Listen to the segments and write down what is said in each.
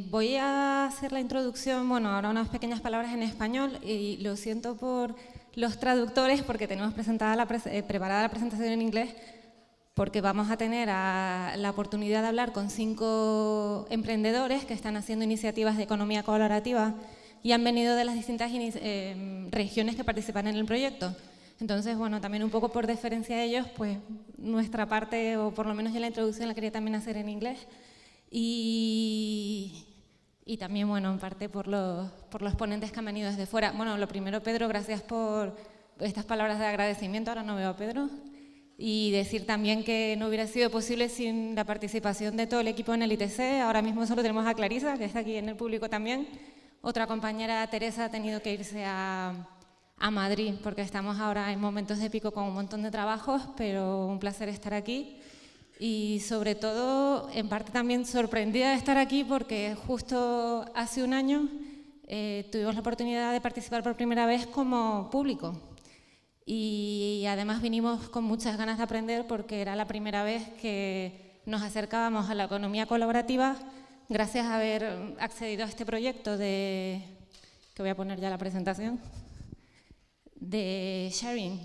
Voy a hacer la introducción, bueno, ahora unas pequeñas palabras en español y lo siento por los traductores porque tenemos preparada la presentación en inglés porque vamos a tener la oportunidad de hablar con 5 emprendedores que están haciendo iniciativas de economía colaborativa y han venido de las distintas regiones que participan en el proyecto. Entonces, bueno, también un poco por deferencia a ellos, pues nuestra parte, o por lo menos yo la introducción la quería también hacer en inglés. Y también, bueno, en parte por los ponentes que han venido desde fuera. Bueno, lo primero, Pedro, gracias por estas palabras de agradecimiento. Ahora no veo a Pedro. Y decir también que no hubiera sido posible sin la participación de todo el equipo en el ITC. Ahora mismo solo tenemos a Clarisa, que está aquí en el público también. Otra compañera, Teresa, ha tenido que irse a Madrid, porque estamos ahora en momentos de pico con un montón de trabajos, pero un placer estar aquí. Y sobre todo, en parte también sorprendida de estar aquí porque justo hace un año tuvimos la oportunidad de participar por primera vez como público. Y además vinimos con muchas ganas de aprender porque era la primera vez que nos acercábamos a la economía colaborativa gracias a haber accedido a este proyecto que voy a poner ya la presentación, de Shareen.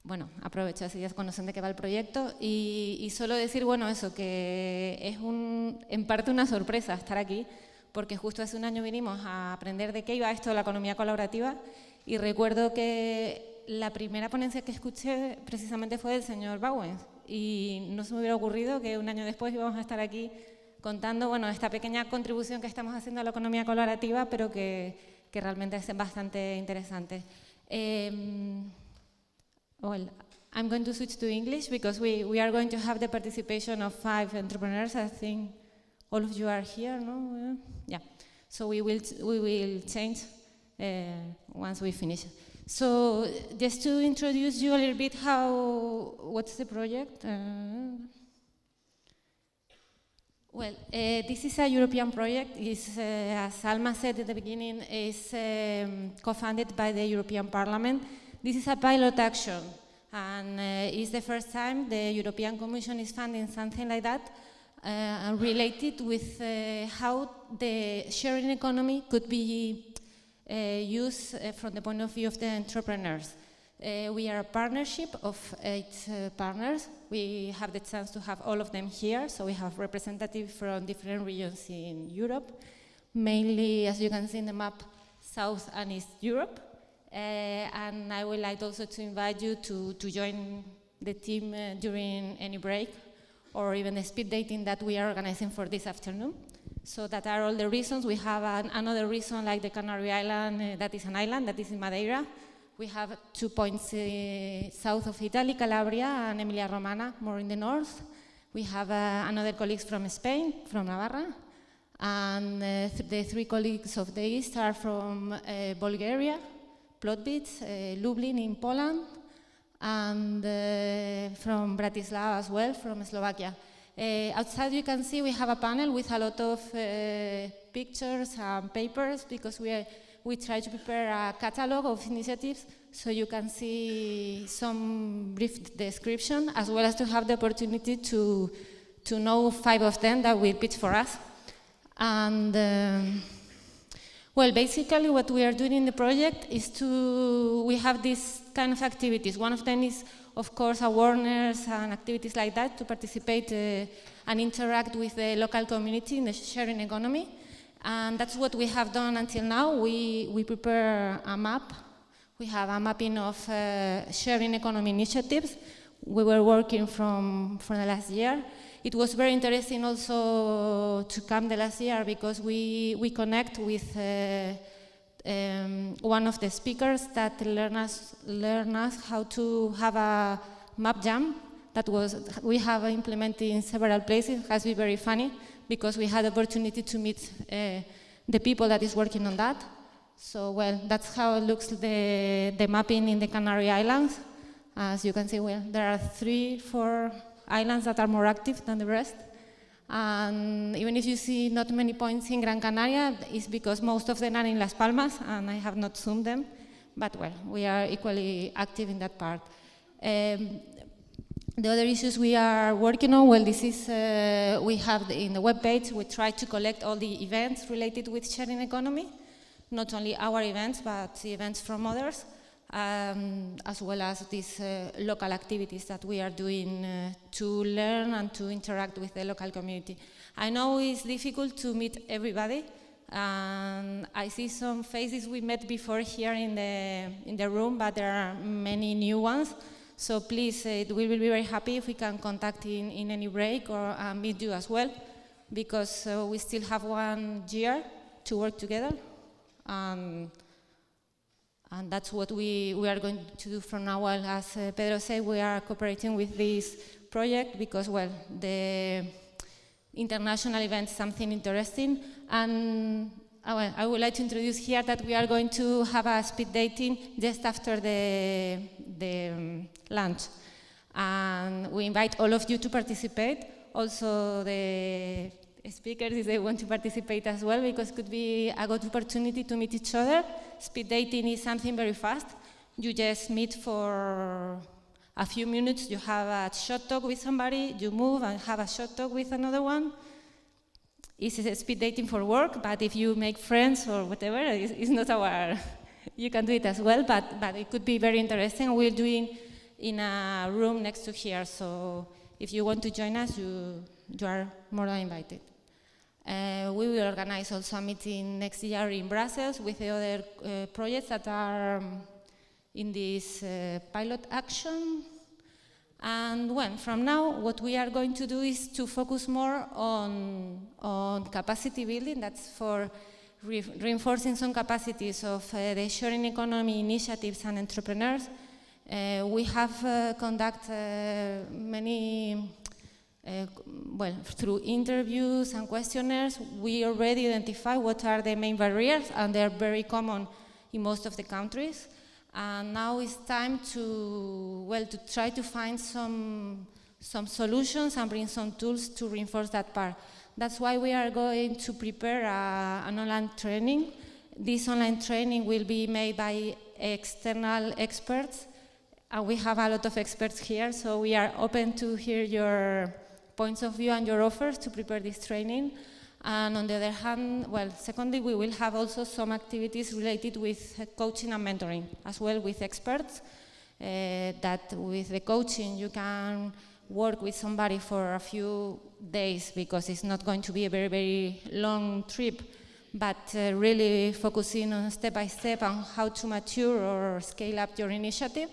Bueno, aprovecho así ya conocen de qué va el proyecto y solo decir, bueno, eso, que es en parte una sorpresa estar aquí, porque justo hace un año vinimos a aprender de qué iba esto de la economía colaborativa y recuerdo que la primera ponencia que escuché precisamente fue del señor Bowens y no se me hubiera ocurrido que un año después íbamos a estar aquí contando, bueno, esta pequeña contribución que estamos haciendo a la economía colaborativa, pero que realmente es bastante interesante. Well, I'm going to switch to English because we are going to have the participation of 5 entrepreneurs. I think all of you are here, no? Yeah. So we will change once we finish. So just to introduce you a little bit, what's the project? Well, this is a European project. It's, as Alma said at the beginning, is co-funded by the European Parliament. This is a pilot action, and it's the first time the European Commission is funding something like that related with how the sharing economy could be used from the point of view of the entrepreneurs. We are a partnership of 8 partners. We have the chance to have all of them here, so we have representatives from different regions in Europe, mainly, as you can see in the map, South and East Europe. And I would like also to invite you to join the team during any break or even the speed dating that we are organizing for this afternoon. So that are all the reasons. We have another reason like the Canary Island, that is an island, that is in Madeira. We have 2 points south of Italy, Calabria and Emilia-Romagna, more in the north. We have another colleagues from Spain, from Navarra. And the 3 colleagues of the east are from Bulgaria, Plotvice, Lublin in Poland, and from Bratislava as well, from Slovakia. Outside you can see we have a panel with a lot of pictures and papers because we try to prepare a catalog of initiatives so you can see some brief description as well as to have the opportunity to know 5 of them that will pitch for us. And well, basically what we are doing in the project is we have these kind of activities. One of them is, of course, awareness and activities like that to participate and interact with the local community in the sharing economy. And that's what we have done until now. We prepare a map. We have a mapping of sharing economy initiatives. We were working from the last year. It was very interesting also to come the last year because we connect with one of the speakers that learn us how to have a map jam that we have implemented in several places. It has been very funny because we had the opportunity to meet the people that is working on that. So, well, that's how it looks the mapping in the Canary Islands. As you can see, well, there are 3-4 islands that are more active than the rest. And even if you see not many points in Gran Canaria, it's because most of them are in Las Palmas, and I have not zoomed them. But, well, we are equally active in that part. The other issues we are working on, well, this is, we have in the webpage, we try to collect all the events related with sharing economy, not only our events, but events from others, as well as these local activities that we are doing to learn and to interact with the local community. I know it's difficult to meet everybody, and I see some faces we met before here in the room, but there are many new ones. So please, we will be very happy if we can contact in any break or meet you as well, because we still have 1 year to work together. And that's what we are going to do from now on. As Pedro said, we are cooperating with this project because, well, the international event is something interesting. And I would like to introduce here that we are going to have a speed dating just after the lunch. And we invite all of you to participate. Also the speakers, if they want to participate as well, because it could be a good opportunity to meet each other. Speed dating is something very fast. You just meet for a few minutes, you have a short talk with somebody, you move and have a short talk with another one. It's a speed dating for work, but if you make friends or whatever, it's not our, you can do it as well, but it could be very interesting. We're doing in a room next to here, so if you want to join us, you are more than invited. We will organize also a meeting next year in Brussels with the other projects that are in this pilot action. And well, from now, what we are going to do is to focus more on capacity building. That's for reinforcing some capacities of the sharing economy initiatives and entrepreneurs. We have conducted many, well, through interviews and questionnaires, we already identify what are the main barriers, and they're very common in most of the countries. And now it's time to, well, to try to find some solutions and bring some tools to reinforce that part. That's why we are going to prepare an online training. This online training will be made by external experts, and we have a lot of experts here, so we are open to hear your points of view and your offers to prepare this training. And on the other hand, well, secondly, we will have also some activities related with coaching and mentoring, as well with experts, that with the coaching you can work with somebody for a few days, because it's not going to be a very, very long trip, but really focusing on step by step on how to mature or scale up your initiative.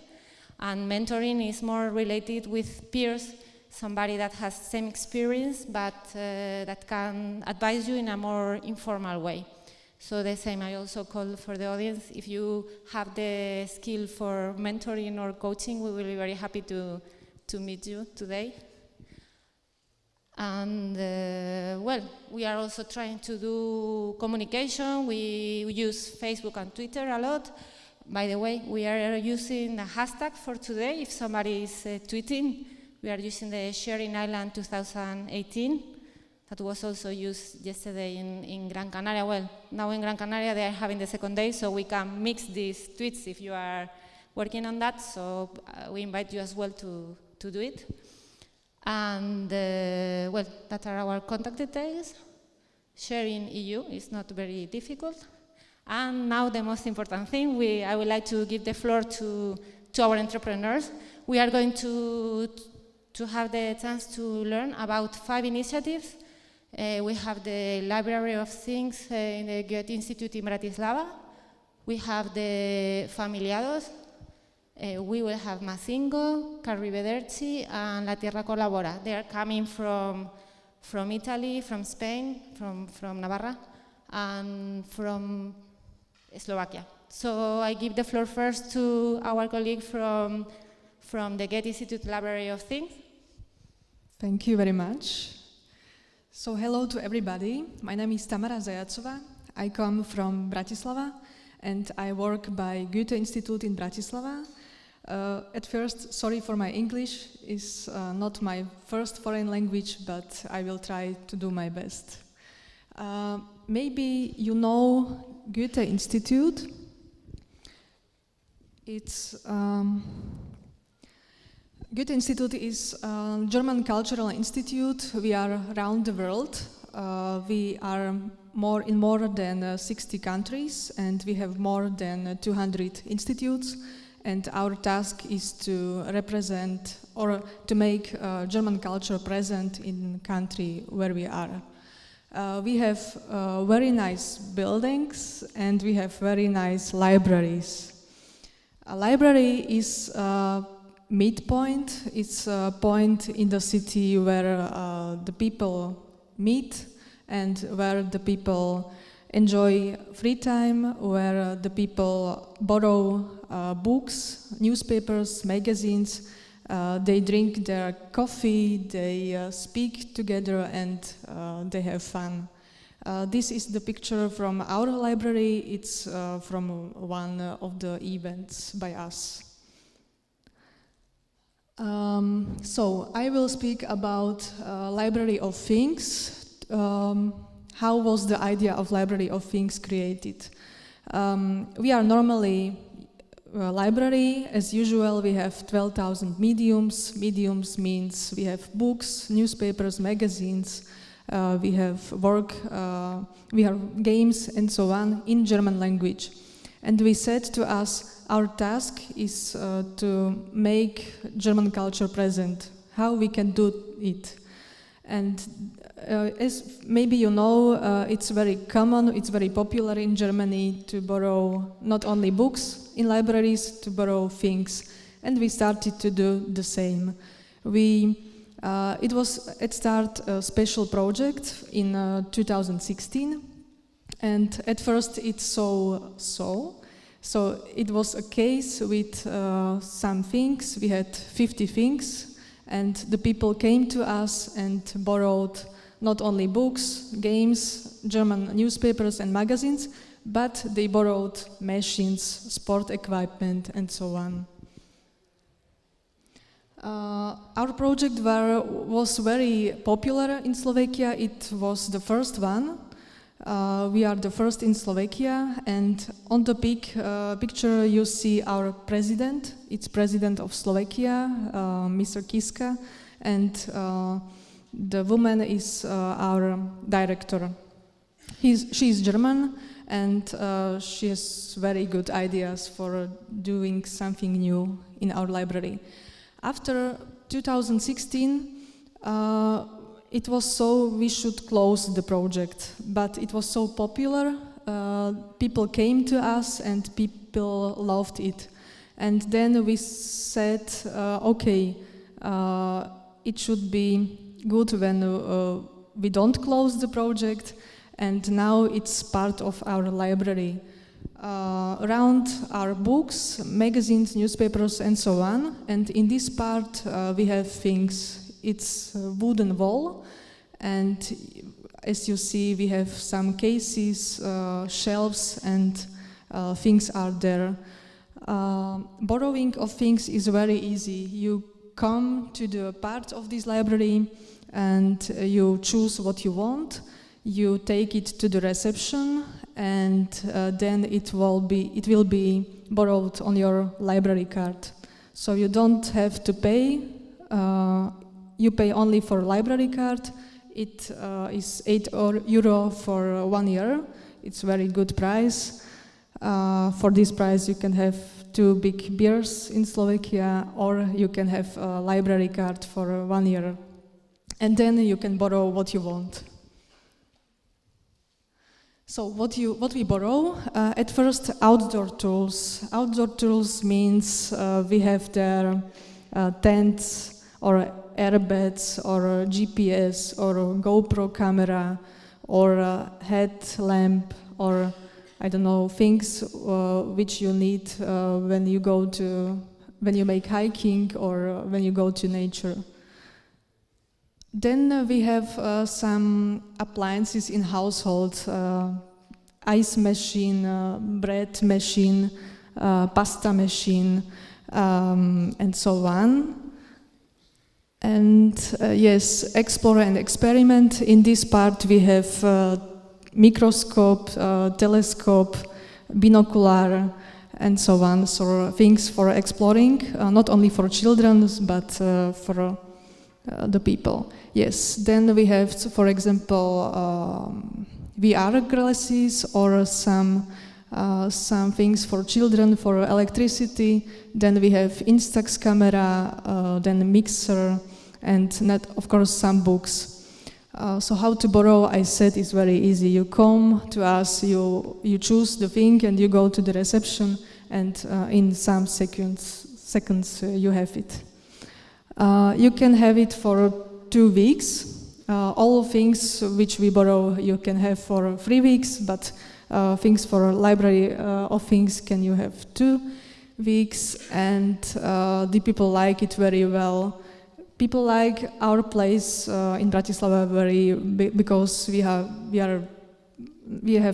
And mentoring is more related with peers, somebody that has same experience, but that can advise you in a more informal way. So the same, I also call for the audience, if you have the skill for mentoring or coaching, we will be very happy to meet you today. And well, we are also trying to do communication. We use Facebook and Twitter a lot. By the way, we are using a hashtag for today. If somebody is tweeting, we are using the Sharing Island 2018. That was also used yesterday in Gran Canaria. Well, now in Gran Canaria they are having the second day, so we can mix these tweets if you are working on that. So we invite you as well to do it. And well, that are our contact details. Sharing EU is not very difficult. And now the most important thing, I would like to give the floor to our entrepreneurs. We are going to have the chance to learn about 5 initiatives. We have the Library of Things in the Goethe Institute in Bratislava. We have the Familiados. We will have Mazingo, Carrivederci, and La Tierra Colabora. They are coming from Italy, from Spain, from Navarra, and from Slovakia. So I give the floor first to our colleague from the Goethe Institute Library of Things. Thank you very much. So hello to everybody. My name is Tamara Zajacová. I come from Bratislava and I work by Goethe Institute in Bratislava. At first, sorry for my English, it's not my first foreign language, but I will try to do my best. Maybe you know Goethe Institute. It's Goethe Institute is a German cultural institute. We are around the world. We are in more than 60 countries, and we have more than 200 institutes. And our task is to represent or to make German culture present in the country where we are. We have very nice buildings, and we have very nice libraries. A library is a midpoint. It's a point in the city where the people meet and where the people enjoy free time, where the people borrow books, newspapers, magazines. They drink their coffee, they speak together, and they have fun. This is the picture from our library. It's from one of the events by us. So I will speak about Library of Things. How was the idea of Library of Things created? We are normally a library. As usual, we have 12,000 mediums. Mediums means we have books, newspapers, magazines, we have we have games and so on in German language. And we said to us, our task is to make German culture present, how we can do it. And as maybe you know, it's very common, it's very popular in Germany to borrow not only books in libraries, to borrow things. And we started to do the same. It was at start a special project in 2016. And at first it's so it was a case with some things. We had 50 things, and the people came to us and borrowed not only books, games, German newspapers and magazines, but they borrowed machines, sport equipment, and so on. Our project was very popular in Slovakia. It was the first one. We are the first in Slovakia, and on the picture you see our president. It's president of Slovakia, Mr. Kiska, and the woman is our director. She is German, and she has very good ideas for doing something new in our library. After 2016, it was so we should close the project, but it was so popular, people came to us and people loved it. And then we said, okay, it should be good when we don't close the project, and now it's part of our library. Around our books, magazines, newspapers, and so on. And in this part we have things. It's a wooden wall, and as you see, we have some cases, shelves, and things are there. Borrowing of things is very easy. You come to the part of this library and you choose what you want. You take it to the reception, and then it will be borrowed on your library card. So you don't have to pay. You pay only for library card. It is €8 for 1 year. It's very good price. For this price you can have 2 big beers in Slovakia, or you can have a library card for 1 year. And then you can borrow what you want. So what we borrow? At first, outdoor tools. Outdoor tools means we have there tents, or airbags, or GPS, or GoPro camera, or a headlamp, or I don't know, things which you need when you make hiking or when you go to nature. Then we have some appliances in household, ice machine, bread machine, pasta machine, and so on. And yes, explore and experiment. In this part we have microscope, telescope, binocular, and so on. So things for exploring, not only for children, but for the people. Yes, then we have, for example, VR glasses or some things for children, for electricity. Then we have Instax camera, then mixer, and not, of course, some books. So how to borrow, I said, is very easy. You come to us, you choose the thing, and you go to the reception, and in some seconds you have it. You can have it for 2 weeks. All things which we borrow you can have for 3 weeks, but things for library of things can you have 2 weeks, and the people like it very well. People like our place in Bratislava because we have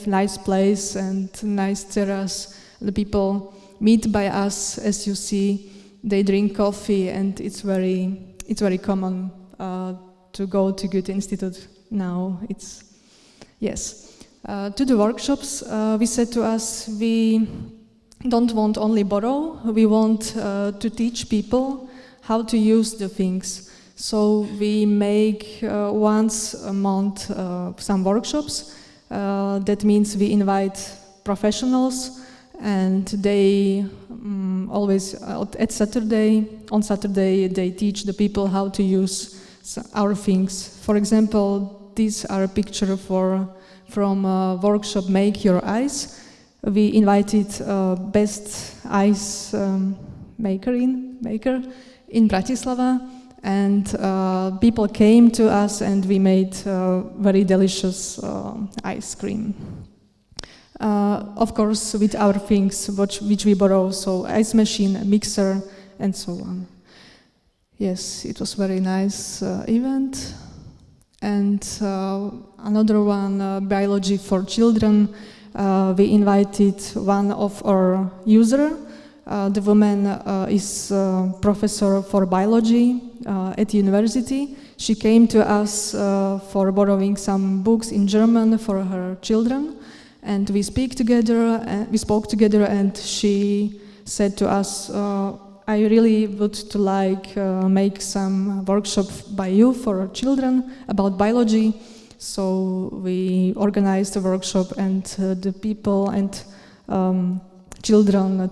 nice place and nice terrace. The people meet by us, as you see. They drink coffee, and it's very common to go to Goethe Institute now. To the workshops, we said to us, we don't want only borrow, we want to teach people how to use the things. So we make once a month some workshops. That means we invite professionals, and they always on Saturday they teach the people how to use our things. For example, these are a picture from a workshop Make Your Ice. We invited best ice maker in Bratislava, and people came to us, and we made very delicious ice cream. Of course, with our things which we borrow, so ice machine, mixer, and so on. Yes, it was very nice event. And another one, biology for children. We invited one of our users. The woman is professor for biology at university. She came to us for borrowing some books in German for her children, and we spoke together, and she said to us, I really would like make some workshop by you for children about biology. So we organized a workshop, and the people and children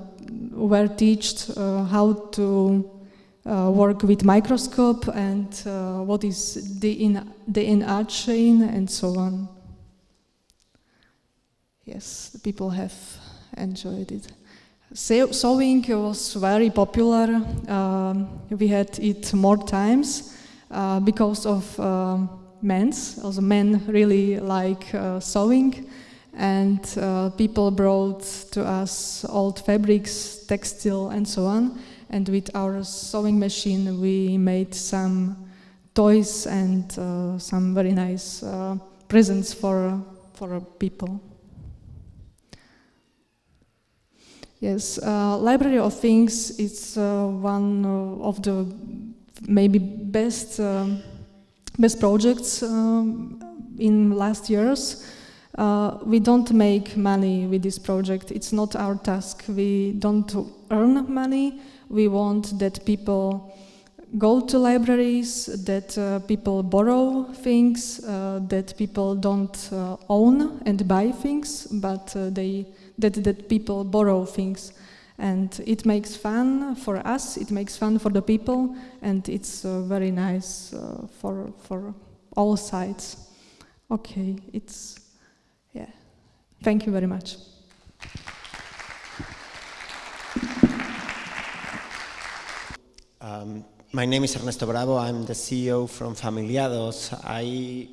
were taught how to work with microscope and what is the DNA chain and so on. Yes, the people have enjoyed it. Sewing was very popular. We had it more times because of men's. Also, men really like sewing, and people brought to us old fabrics, textile, and so on. And with our sewing machine, we made some toys and some very nice presents for people. Yes, Library of Things is one of the maybe best projects in last years. We don't make money with this project. It's not our task. We don't earn money. We want that people go to libraries, that people borrow things, that people don't own and buy things, but that people borrow things. And it makes fun for us, it makes fun for the people, and it's very nice for all sides. Okay, thank you very much. My name is Ernesto Bravo. I'm the CEO from Familiados. I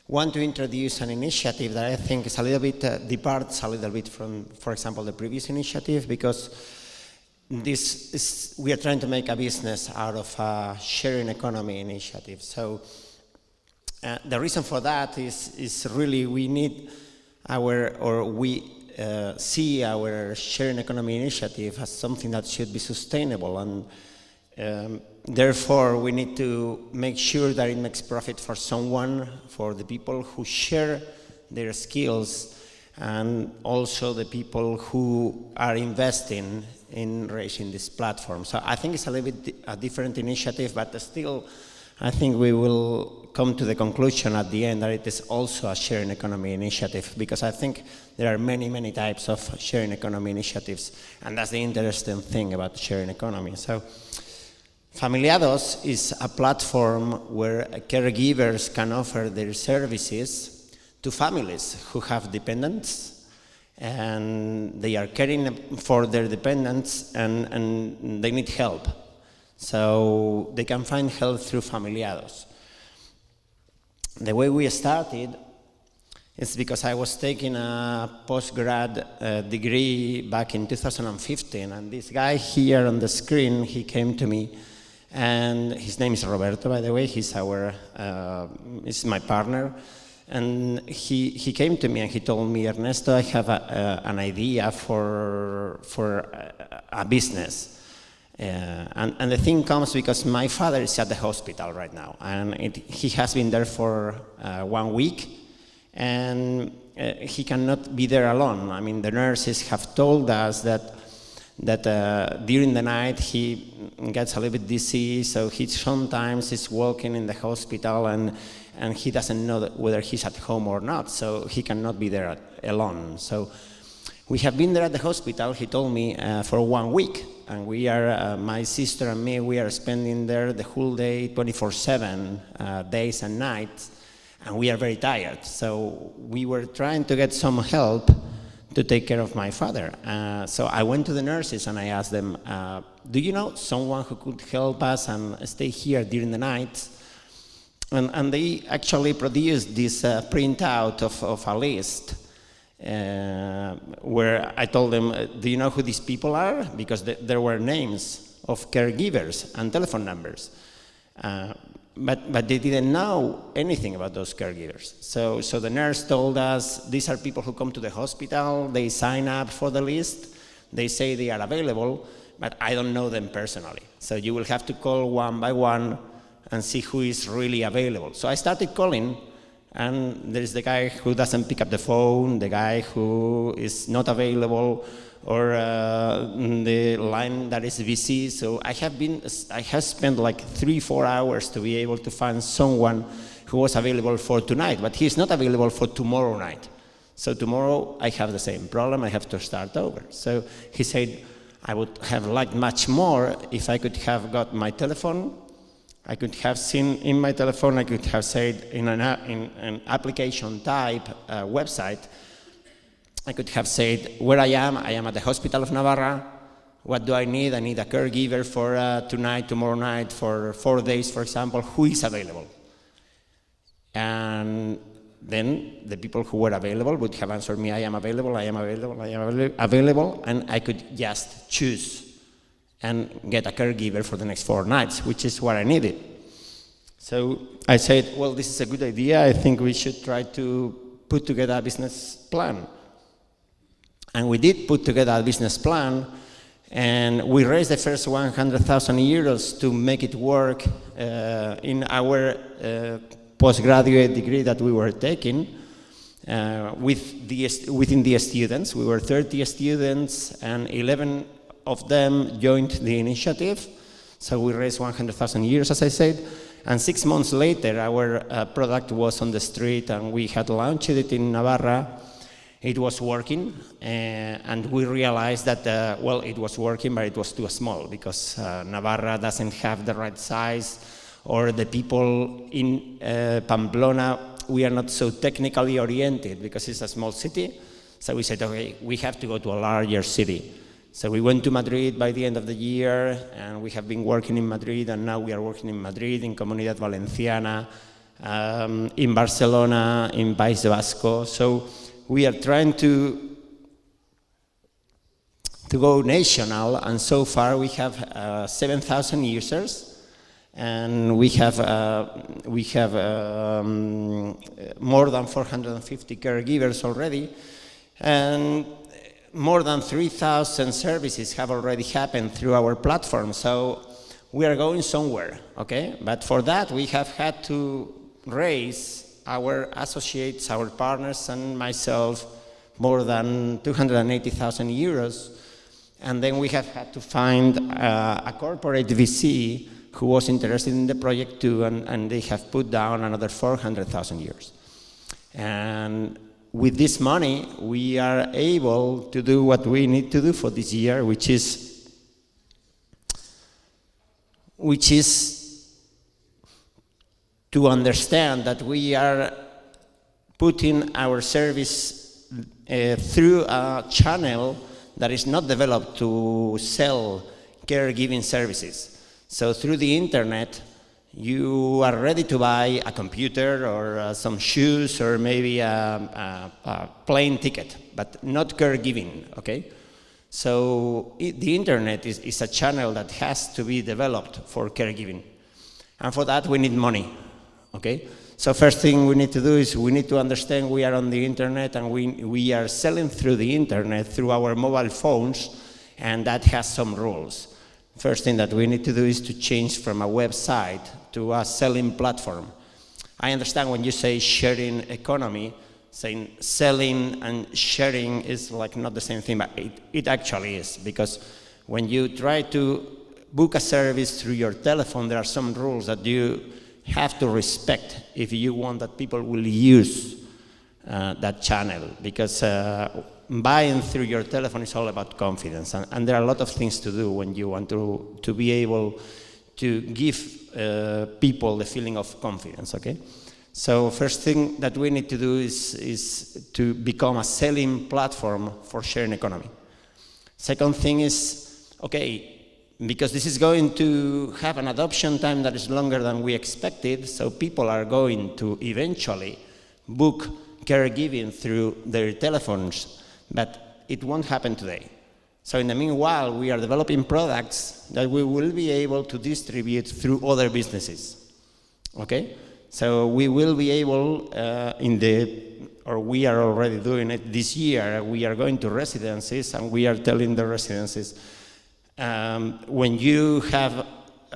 want to introduce an initiative that I think is a little bit departs a little bit from, for example, the previous initiative, because we are trying to make a business out of a sharing economy initiative. So the reason for that is really we need we see our sharing economy initiative as something that should be sustainable, and therefore we need to make sure that it makes profit for someone, for the people who share their skills, and also the people who are investing in raising this platform. So I think it's a little bit a different initiative, but still I think we will come to the conclusion at the end that it is also a sharing economy initiative, because I think there are many, many types of sharing economy initiatives, and that's the interesting thing about sharing economy. So Familiados is a platform where caregivers can offer their services to families who have dependents, and they are caring for their dependents, and they need help. So they can find help through Familiados. The way we started is because I was taking a postgrad degree back in 2015, and this guy here on the screen, he came to me, and his name is Roberto, by the way. He's my partner. And he came to me and he told me, Ernesto, I have an idea for a business. And the thing comes because my father is at the hospital right now, and he has been there for 1 week, and he cannot be there alone. I mean, the nurses have told us that during the night he gets a little bit dizzy, so he sometimes is walking in the hospital, and he doesn't know whether he's at home or not, so he cannot be there alone. So we have been there at the hospital, he told me, for 1 week, and we are, my sister and me, we are spending there the whole day, 24/7, days and nights, and we are very tired. So we were trying to get some help to take care of my father. So I went to the nurses and I asked them, do you know someone who could help us and stay here during the night? And they actually produced this printout of a list where I told them, do you know who these people are? Because there were names of caregivers and telephone numbers. But they didn't know anything about those caregivers. So the nurse told us, these are people who come to the hospital, they sign up for the list, they say they are available, but I don't know them personally. So you will have to call one by one and see who is really available. So I started calling, and there's the guy who doesn't pick up the phone, the guy who is not available, or the line that is busy. So I have spent like 3-4 hours to be able to find someone who was available for tonight, but he's not available for tomorrow night. So tomorrow I have the same problem, I have to start over. So he said, I would have liked much more if I could have got my telephone. I could have seen in my telephone, I could have said in an application type website, I could have said where I am at the Hospital of Navarra, what do I need? I need a caregiver for tonight, tomorrow night, for 4 days, for example, who is available? And then the people who were available would have answered me, I am available, I am available, I am available, and I could just choose and get a caregiver for the next 4 nights, which is what I needed. So I said, well, this is a good idea. I think we should try to put together a business plan. And we did put together a business plan, and we raised the first 100,000 euros to make it work in our postgraduate degree that we were taking within the students. We were 30 students, and 11 of them joined the initiative. So we raised 100,000 euros, as I said. And 6 months later, our product was on the street, and we had launched it in Navarra. It was working, and we realized that, well, it was working, but it was too small, because Navarra doesn't have the right size, or the people in Pamplona, we are not so technically oriented, because it's a small city. So we said, okay, we have to go to a larger city. So we went to Madrid by the end of the year, and we have been working in Madrid, and now we are working in Madrid, in Comunidad Valenciana, in Barcelona, in País Vasco. So we are trying to go national, and so far we have 7,000 users, and we have more than 450 caregivers already, and more than 3,000 services have already happened through our platform. So we are going somewhere, okay? But for that, we have had to raise our associates, our partners, and myself more than 280,000 euros. And then we have had to find a corporate VC who was interested in the project too, and they have put down another 400,000 euros. And with this money, we are able to do what we need to do for this year, which is to understand that we are putting our service through a channel that is not developed to sell caregiving services. So through the internet, you are ready to buy a computer or some shoes or maybe a plane ticket, but not caregiving, okay? So the internet is a channel that has to be developed for caregiving. And for that, we need money, okay? So first thing we need to do is we need to understand we are on the internet and we are selling through the internet, through our mobile phones, and that has some rules. First thing that we need to do is to change from a website to a selling platform. I understand when you say sharing economy, saying selling and sharing is like not the same thing, but it actually is, because when you try to book a service through your telephone, there are some rules that you have to respect if you want that people will use that channel, because buying through your telephone is all about confidence, and there are a lot of things to do when you want to be able to give people the feeling of confidence, okay? So first thing that we need to do is to become a selling platform for sharing economy. Second thing is, okay, because this is going to have an adoption time that is longer than we expected, so people are going to eventually book caregiving through their telephones, but it won't happen today. So in the meanwhile, we are developing products that we will be able to distribute through other businesses, okay? So we will be able, we are already doing it this year, we are going to residences and we are telling the residences, when you have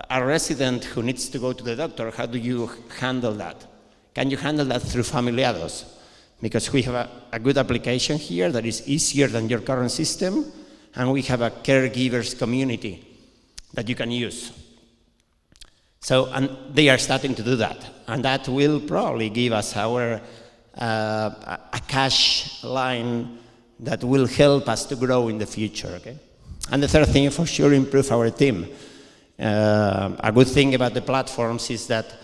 a resident who needs to go to the doctor, how do you handle that? Can you handle that through familiados? Because we have a good application here that is easier than your current system, and we have a caregivers community that you can use. So, and they are starting to do that, and that will probably give us a cash line that will help us to grow in the future, okay? And the third thing, for sure, improve our team. A good thing about the platforms is that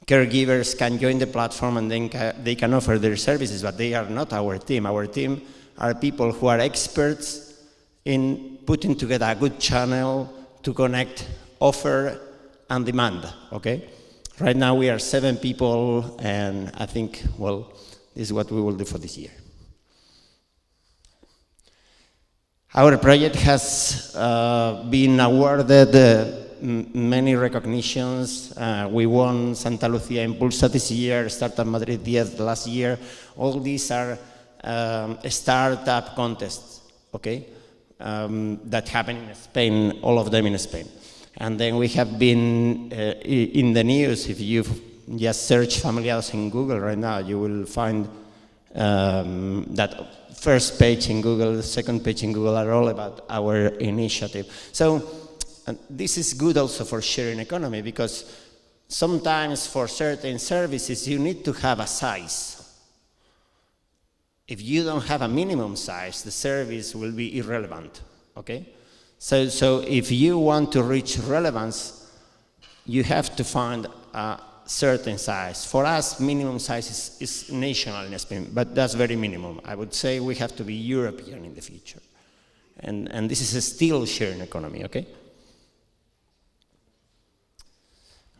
caregivers can join the platform and then they can offer their services, but they are not our team. Our team are people who are experts in putting together a good channel to connect offer and demand, okay? Right now we are 7 people, and I think, well, this is what we will do for this year. Our project has been awarded many recognitions. We won Santa Lucia Impulsa this year, Startup Madrid 10 last year. All these are startup contests, okay? That happen in Spain, all of them in Spain. And then we have been in the news. If you just search Familiados in Google right now, you will find that first page in Google, the second page in Google are all about our initiative. So this is good also for sharing economy, because sometimes for certain services you need to have a size. If you don't have a minimum size, the service will be irrelevant, okay? So if you want to reach relevance, you have to find a certain size. For us, minimum size is national in Spain, but that's very minimum. I would say we have to be European in the future. And this is a still sharing economy, okay?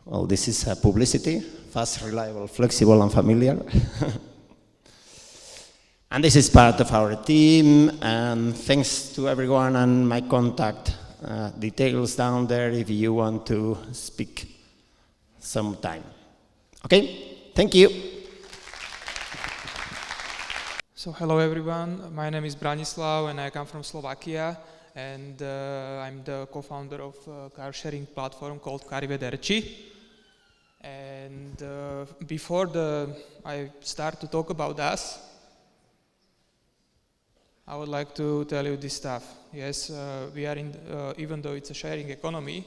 Well, this is publicity, fast, reliable, flexible, and familiar. And this is part of our team, and thanks to everyone, and my contact details down there if you want to speak sometime. Okay, thank you. So hello everyone, my name is Branislav and I come from Slovakia, and I'm the co-founder of a car sharing platform called Carivederci. And before I start to talk about us, I would like to tell you this stuff. Yes, we are in, even though it's a sharing economy,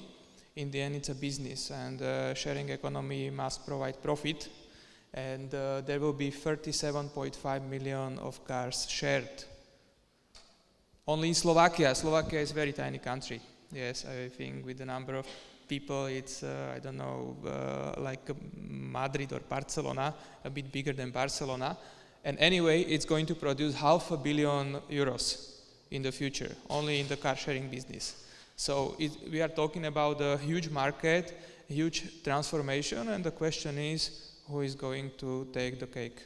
in the end it's a business, and sharing economy must provide profit, and there will be 37.5 million of cars shared. Only in Slovakia. Slovakia is a very tiny country. Yes, I think with the number of people, it's, I don't know, like Madrid or Barcelona, a bit bigger than Barcelona. And anyway, it's going to produce €500 million in the future, only in the car sharing business. So we are talking about a huge market, huge transformation, and the question is, who is going to take the cake?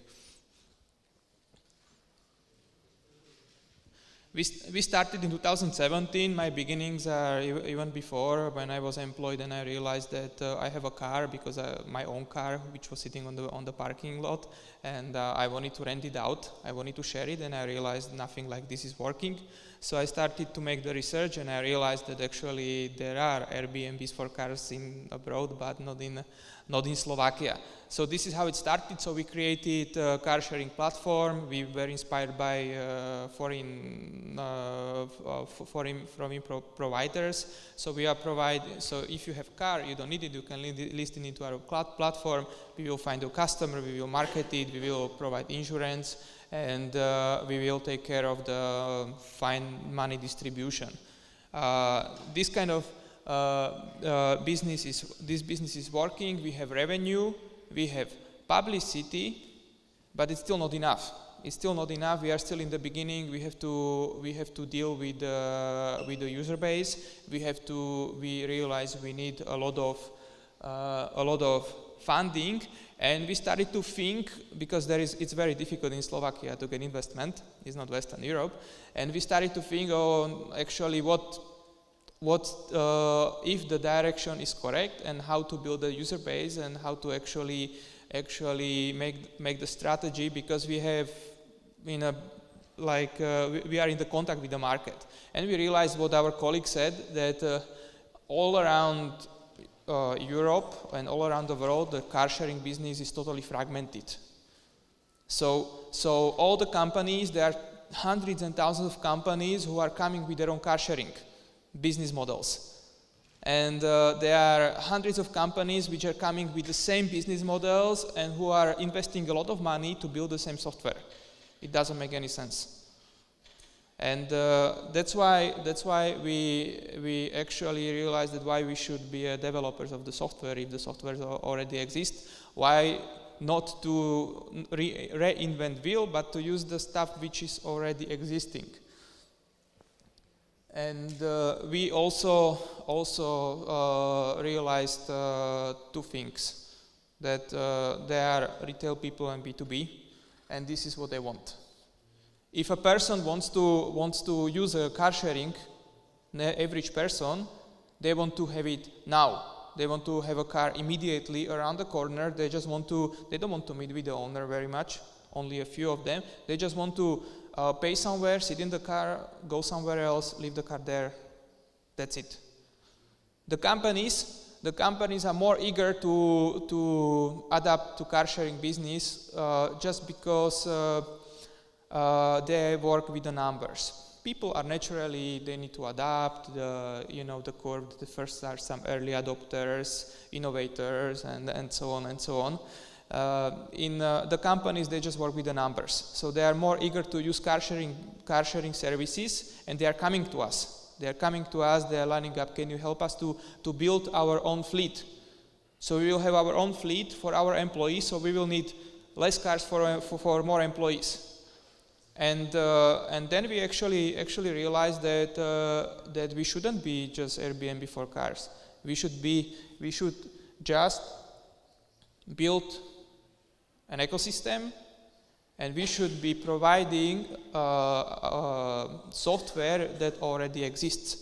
We started in 2017. My beginnings are even before, when I was employed, and I realized that I have a car, because my own car, which was sitting on the parking lot, and I wanted to rent it out. I wanted to share it, and I realized nothing like this is working. So I started to make the research, and I realized that actually there are Airbnbs for cars abroad, but not in Slovakia. So this is how it started. So we created a car sharing platform. We were inspired by foreign providers. So we are so if you have car, you don't need it, you can list it into our platform. We will find a customer, we will market it, we will provide insurance, and we will take care of the fine money distribution. This kind of business is working. We have revenue, we have publicity, but it's still not enough. It's still not enough. We are still in the beginning. We have to deal with the user base. We realize we need a lot of funding, and we started to think, because it's very difficult in Slovakia to get investment. It's not Western Europe, and we started to think, actually what if the direction is correct, and how to build a user base, and how to actually make the strategy, because we have we are in the contact with the market, and we realized what our colleague said, that all around Europe and all around the world, the car sharing business is totally fragmented. So all the companies, there are hundreds and thousands of companies who are coming with their own car sharing business models. And there are hundreds of companies which are coming with the same business models and who are investing a lot of money to build the same software. It doesn't make any sense. And that's why we actually realized that why we should be developers of the software if the software already exists. Why not to reinvent wheel, but to use the stuff which is already existing. And we also realized two things, that there are retail people and B2B, and this is what they want. If a person wants to use a car sharing, the average person, they want to have it now. They want to have a car immediately around the corner. They don't want to meet with the owner very much, only a few of them. They just want to pay somewhere, sit in the car, go somewhere else, leave the car there. That's it. The companies are more eager to adapt to car sharing business just because they work with the numbers. People are naturally, they need to adapt, the curve. The first are some early adopters, innovators, and so on and so on. In the companies, they just work with the numbers. So they are more eager to use car sharing services, and they are coming to us. They are lining up, can you help us to build our own fleet? So we will have our own fleet for our employees, so we will need less cars for more employees. And then we actually realized that we shouldn't be just Airbnb for cars. We should just build an ecosystem, and we should be providing software that already exists.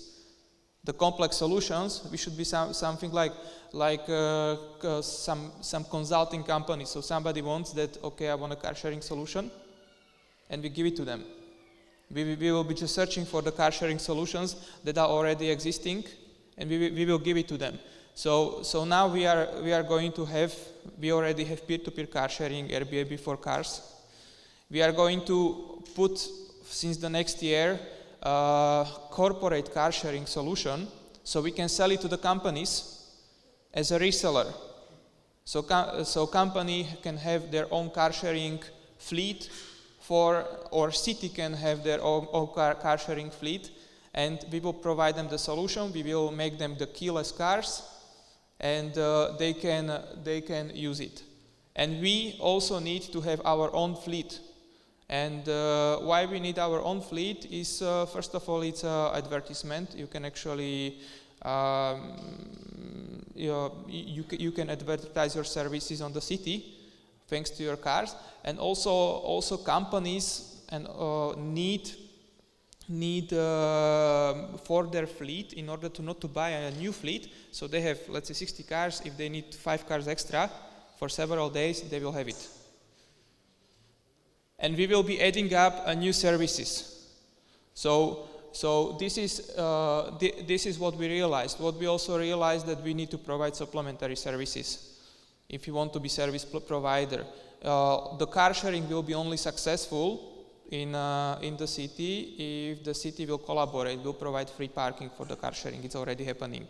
The complex solutions, we should be something like some consulting company. So somebody wants that, okay, I want a car sharing solution, and we give it to them. We will be just searching for the car sharing solutions that are already existing, and we will give it to them. So now we already have peer-to-peer car sharing, Airbnb for cars. We are going to put since the next year, corporate car sharing solution, so we can sell it to the companies as a reseller. So company can have their own car sharing fleet or city can have their own car sharing fleet, and we will provide them the solution. We will make them the keyless cars, and they can use it. And we also need to have our own fleet. And why we need our own fleet is, first of all, it's advertisement. You can actually you can advertise your services on the city thanks to your cars, and also companies and need for their fleet, in order to not to buy a new fleet. So they have, let's say, 60 cars. If they need 5 cars extra for several days, they will have it. And we will be adding up new services. So this is what we realized. What we also realized, that we need to provide supplementary services if you want to be service provider. The car sharing will be only successful in the city if the city will collaborate, will provide free parking for the car sharing. It's already happening.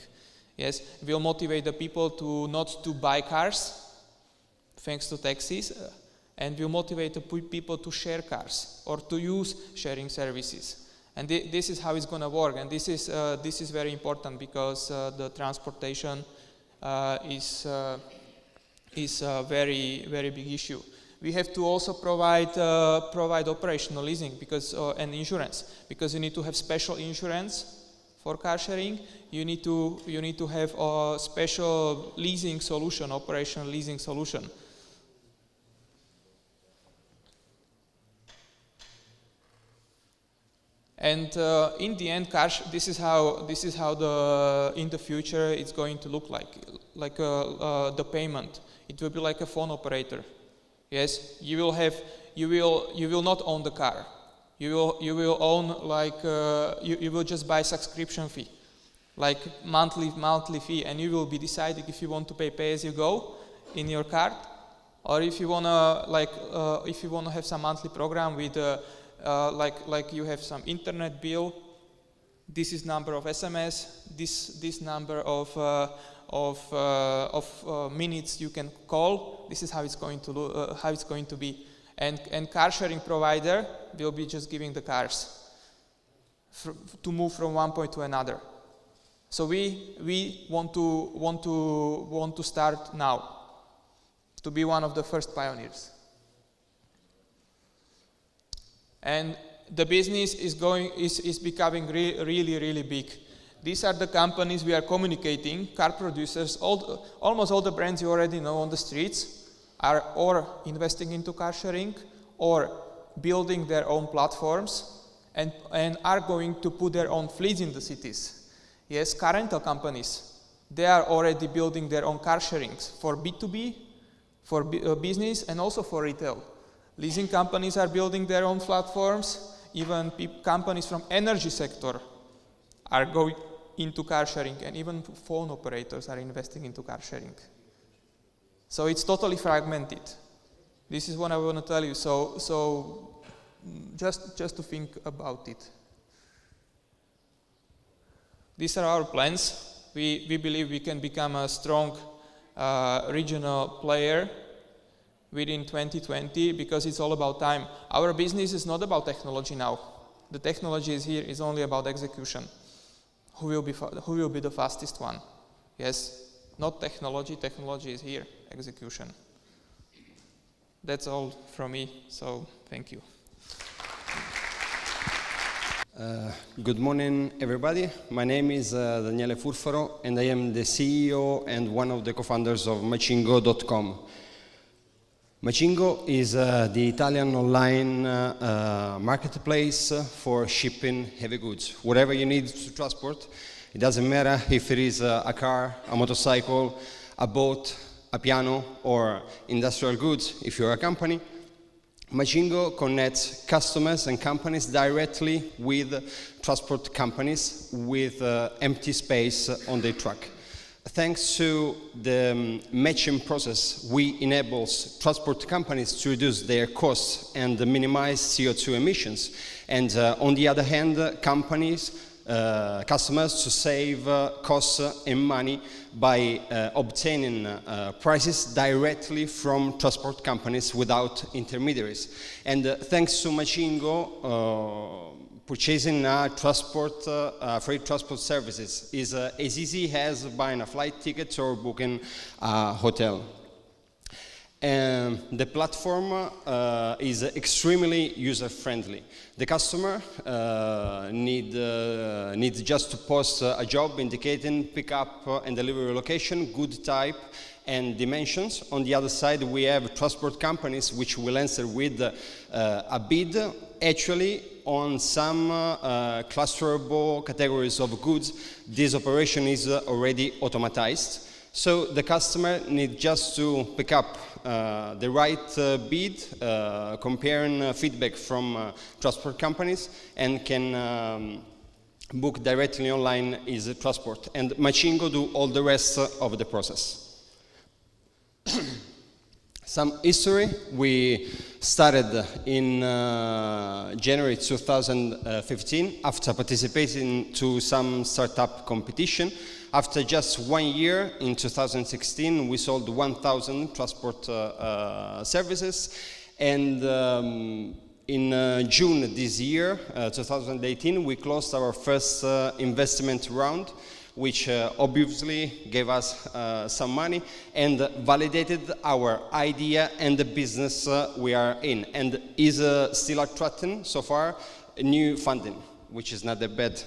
Yes, we'll motivate the people to not to buy cars thanks to taxis, and will motivate the people to share cars or to use sharing services. And this is how it's going to work. And this is very important, because the transportation is a very, very big issue. We have to also provide operational leasing and insurance, because you need to have special insurance for car sharing. You need to have a special leasing solution, operational leasing solution. And in the end, this is how in the future it's going to look like the payment. It will be like a phone operator. Yes, you will not own the car. You will own you will just buy subscription fee, like monthly fee, and you will be deciding if you want to pay as you go in your card, or if you wanna have some monthly program with like you have some internet bill. This is number of SMS. This number of minutes you can call. This is how it's going to be. And car sharing provider will be just giving the cars to move from one point to another. So we want to start now to be one of the first pioneers. And the business is becoming really big. These are the companies we are communicating, car producers. Almost all the brands you already know on the streets are or investing into car sharing or building their own platforms and are going to put their own fleets in the cities. Yes, car rental companies, they are already building their own car sharings for B2B, for business, and also for retail. Leasing companies are building their own platforms. Even companies from energy sector are going into car sharing, and even phone operators are investing into car sharing. So it's totally fragmented. This is what I want to tell you. So just to think about it. These are our plans. We believe we can become a strong regional player within 2020, because it's all about time. Our business is not about technology now. The technology is here, is only about execution. Who will be the fastest one? Yes, not technology. Technology is here. Execution. That's all from me. So thank you. Good morning, everybody. My name is Daniele Furfaro, and I am the CEO and one of the co-founders of Machingo.com. Machingo is the Italian online marketplace for shipping heavy goods. Whatever you need to transport, it doesn't matter if it is a car, a motorcycle, a boat, a piano, or industrial goods. If you're a company, Machingo connects customers and companies directly with transport companies with empty space on their truck. thanks to the matching process, we enable transport companies to reduce their costs and minimize CO2 emissions. And on the other hand, customers to save costs and money by obtaining prices directly from transport companies without intermediaries. And thanks to Machingo, purchasing freight transport services is as easy as buying a flight ticket or booking a hotel. The platform is extremely user-friendly. The customer needs just to post a job indicating pickup and delivery location, good type, and dimensions. On the other side, we have transport companies which will answer with a bid. Actually, on some clusterable categories of goods, this operation is already automatized. So the customer needs just to pick up the right bid, comparing feedback from transport companies, and can book directly online his transport. And Machingo do all the rest of the process. Some history. We started in January 2015 after participating to some startup competition. After just 1 year, in 2016, we sold 1,000 transport services. And in June this year, 2018, we closed our first investment round, which obviously gave us some money and validated our idea and the business we are in, and is still attracting so far new funding, which is not that bad.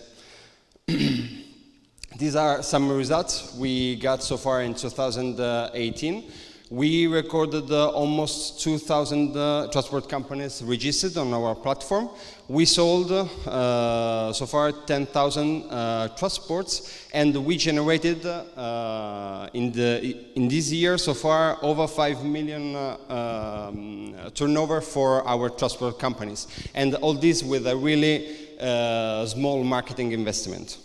These are some results we got so far in 2018. We recorded almost 2,000 transport companies registered on our platform. We sold so far 10,000 transports, and we generated in this year so far over 5 million turnover for our transport companies, and all this with a really small marketing investment.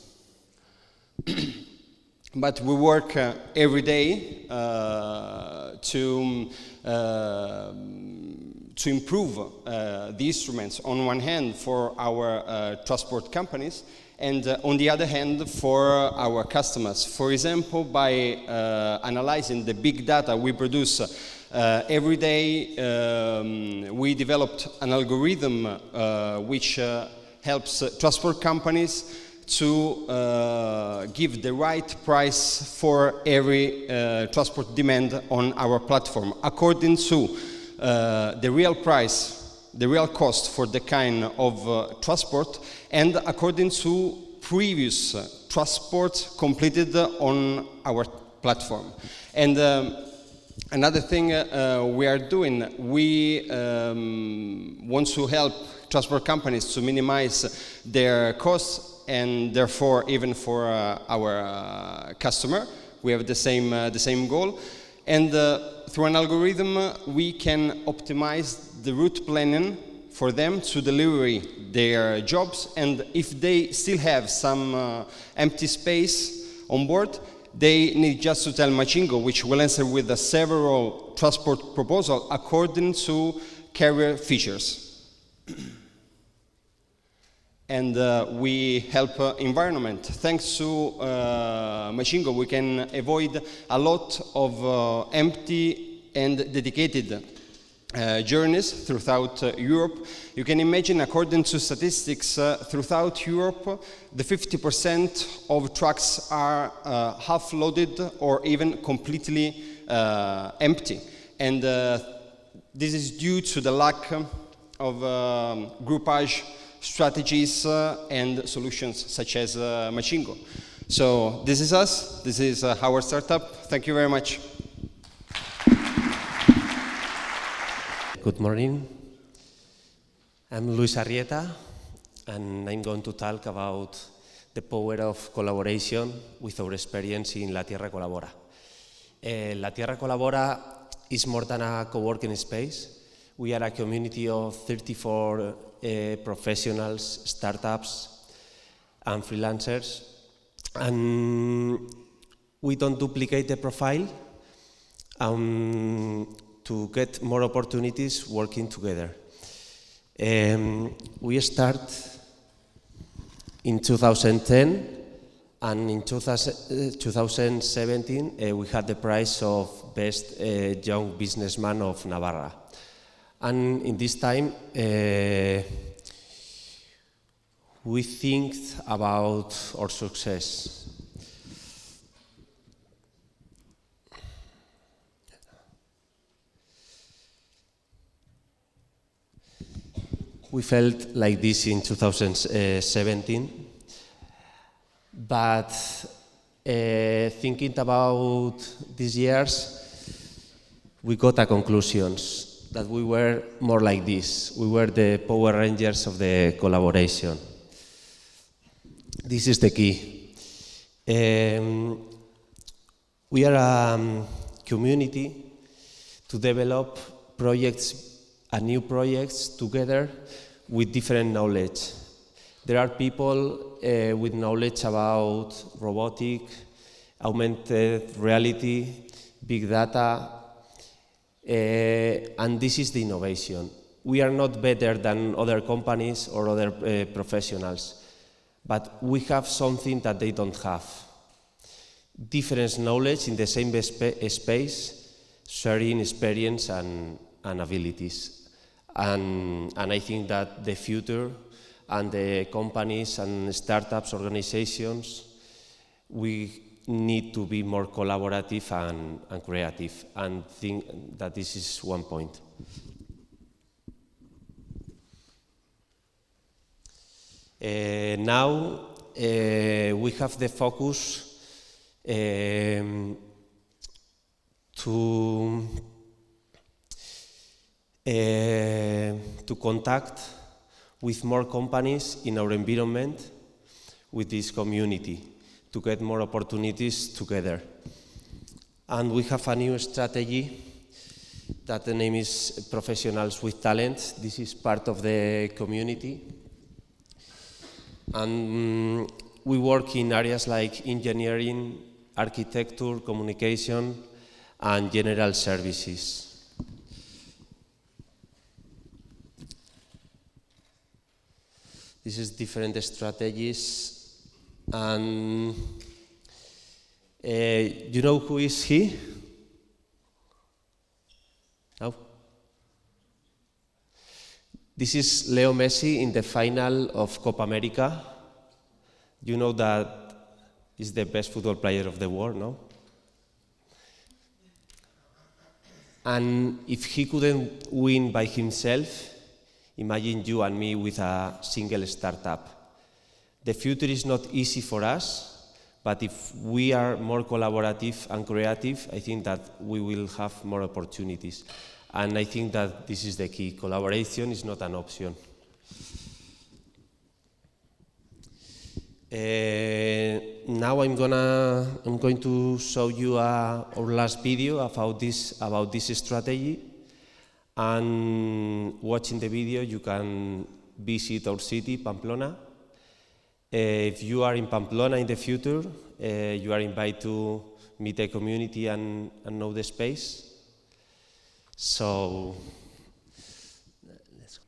But we work every day to improve the instruments, on one hand for our transport companies, and on the other hand for our customers. For example, by analyzing the big data we produce every day, we developed an algorithm which helps transport companies to give the right price for every transport demand on our platform, according to the real price, the real cost for the kind of transport, and according to previous transport completed on our platform. And another thing we are doing, we want to help transport companies to minimize their costs, and therefore even for our customer, we have the same goal. And through an algorithm, we can optimize the route planning for them to deliver their jobs. And if they still have some empty space on board, they need just to tell Machingo, which will answer with several transport proposals according to carrier features. And we help environment. Thanks to Machingo, we can avoid a lot of empty and dedicated journeys throughout Europe. You can imagine, according to statistics, throughout Europe, the 50% of trucks are half loaded or even completely empty. And this is due to the lack of groupage strategies and solutions such as Machingo. So this is us, this is our startup. Thank you very much. Good morning. I'm Luis Arrieta, and I'm going to talk about the power of collaboration with our experience in La Tierra Colabora. La Tierra Colabora is more than a co-working space. We are a community of 34 professionals, startups, and freelancers. And we don't duplicate the profile to get more opportunities working together. We start in 2010, and in 2017 we had the prize of Best Young Businessman of Navarra. And in this time, we think about our success. We felt like this in 2017, but thinking about these years, we got a conclusions that we were more like this. We were the Power Rangers of the collaboration. This is the key. We are a community to develop projects and new projects together with different knowledge. There are people with knowledge about robotic, augmented reality, big data, and this is the innovation. We are not better than other companies or other professionals, but we have something that they don't have. Different knowledge in the same space, sharing experience and abilities. And I think that the future and the companies and startups, organizations, we need to be more collaborative and creative, and think that this is one point. Now we have the focus to contact with more companies in our environment, with this community, to get more opportunities together. And we have a new strategy that the name is Professionals with Talent. This is part of the community. And we work in areas like engineering, architecture, communication, and general services. This is different strategies. And you know who is he? No? This is Leo Messi in the final of Copa America. You know that he's the best football player of the world, no? And if he couldn't win by himself, imagine you and me with a single startup. The future is not easy for us, but if we are more collaborative and creative, I think that we will have more opportunities. And I think that this is the key. Collaboration is not an option. Now I'm going to show you our last video about this strategy. And watching the video, you can visit our city, Pamplona. If you are in Pamplona in the future, you are invited to meet the community and know the space. So, let's go.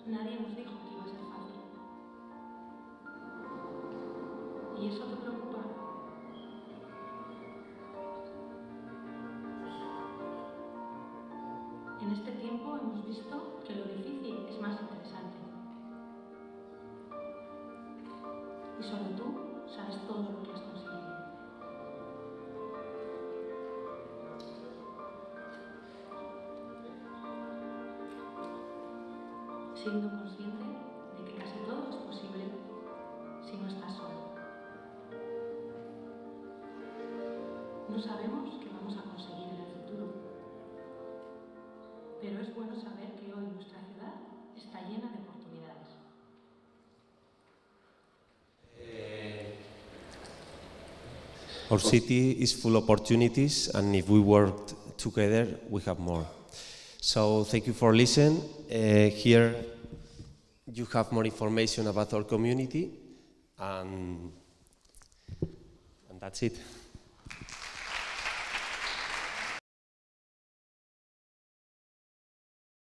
Nadie nos dijo que iba a ser fácil. ¿Y eso te preocupa? En este tiempo hemos visto que lo difícil es más interesante. Y solo tú sabes todo lo que has conseguido. siendo consciente de que casi todo es posible si no estás solo. No sabemos qué vamos a conseguir en el futuro, pero es bueno saber que hoy nuestra ciudad está llena de oportunidades. Our city is full of opportunities, and if we work together, we have more. So thank you for listening. Here you have more information about our community, and that's it.